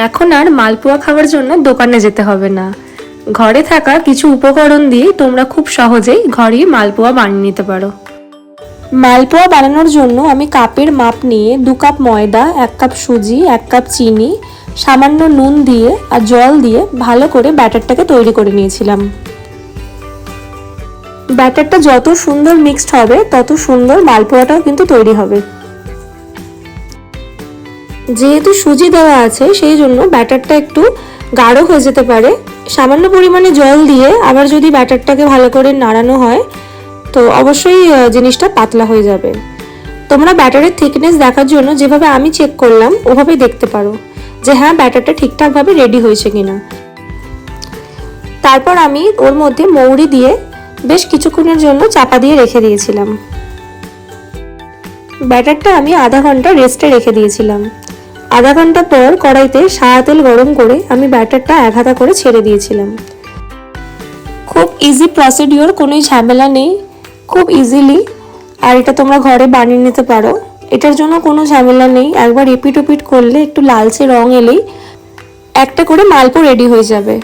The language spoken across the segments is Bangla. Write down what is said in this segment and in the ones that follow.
এখন আর মালপোয়া খাওয়ার জন্য দোকানে যেতে হবে না। ঘরে থাকা কিছু উপকরণ দিয়ে তোমরা খুব সহজেই ঘরেই মালপোয়া বানিয়ে নিতে পারো। মালপোয়া বানানোর জন্য আমি কাপের মাপ নিয়ে 2 কাপ ময়দা, 1 কাপ সুজি, 1 কাপ চিনি, সামান্য নুন দিয়ে আর জল দিয়ে ভালো করে ব্যাটারটাকে তৈরি করে নিয়েছিলাম। ব্যাটারটা যত সুন্দর মিক্সড হবে তত সুন্দর মালপোয়াটাও কিন্তু তৈরি হবে। যেহেতু সুজি দেওয়া আছে সেই জন্য ব্যাটারটা একটু গাঢ় হয়ে যেতে পারে। সামান্য পরিমাণে জল দিয়ে আবার যদি ব্যাটারটাকে ভালো করে নাড়ানো হয় তো অবশ্যই জিনিসটা পাতলা হয়ে যাবে। তোমরা ব্যাটারের থিকনেস দেখার জন্য যেভাবে আমি চেক করলাম ওভাবেই দেখতে পারো যে হ্যাঁ ব্যাটারটা ঠিকঠাকভাবে রেডি হয়েছে কিনা। তারপর আমি ওর মধ্যে মৌরি দিয়ে বেশ কিছুক্ষণের জন্য চাপা দিয়ে রেখে দিয়েছিলাম। ব্যাটারটা আমি আধা ঘন্টা রেস্টে রেখে দিয়েছিলাম। আধা ঘন্টা পর কড়াইতে সাদা তেল গরম করে আমি ব্যাটারটা এক হাতা করে ছেড়ে দিয়েছিলাম। খুব ইজি প্রসিডিওর, কোনো ঝামেলা নেই, খুব ইজিলি। আর এটা তোমরা ঘরে বানিয়ে নিতে পারো, এটার জন্য কোনো ঝামেলা নেই। একবার এপিট ওপিট করলে একটু লালচে রং এলেই একটা করে মালপো রেডি হয়ে যাবে।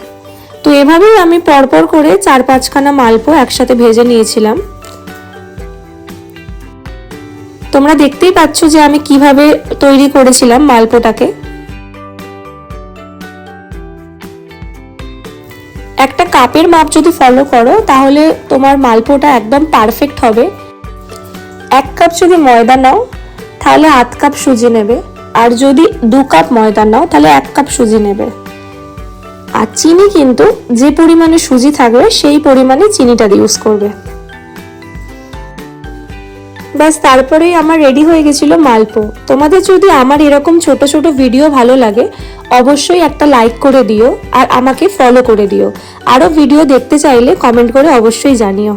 তো এভাবেই আমি পরপর করে 4-5খানা মালপো একসাথে ভেজে নিয়েছিলাম। তোমরা দেখতেই পাচ্ছ যে আমি কিভাবে তৈরি করেছিলাম মালপোটাকে। একটা কাপের মাপ যদি ফলো করো তাহলে তোমার মালপোটা একদম পারফেক্ট হবে। 1 কাপ যদি ময়দা নাও তাহলে আধ কাপ সুজি নেবে, আর যদি 2 কাপ ময়দা নাও তাহলে 1 কাপ সুজি নেবে। আর চিনি কিন্তু যে পরিমাণে সুজি থাকবে সেই পরিমাণে চিনিটা ইউজ করবে। ব্যাস, তারপরেই আমার রেডি হয়ে গেছিল মালপো। তোমাদের যদি আমার এরকম ছোট ছোট ভিডিও ভালো লাগে অবশ্যই একটা লাইক করে দিও আর আমাকে ফলো করে দিও। আরো ভিডিও দেখতে চাইলে কমেন্ট করে অবশ্যই জানিও।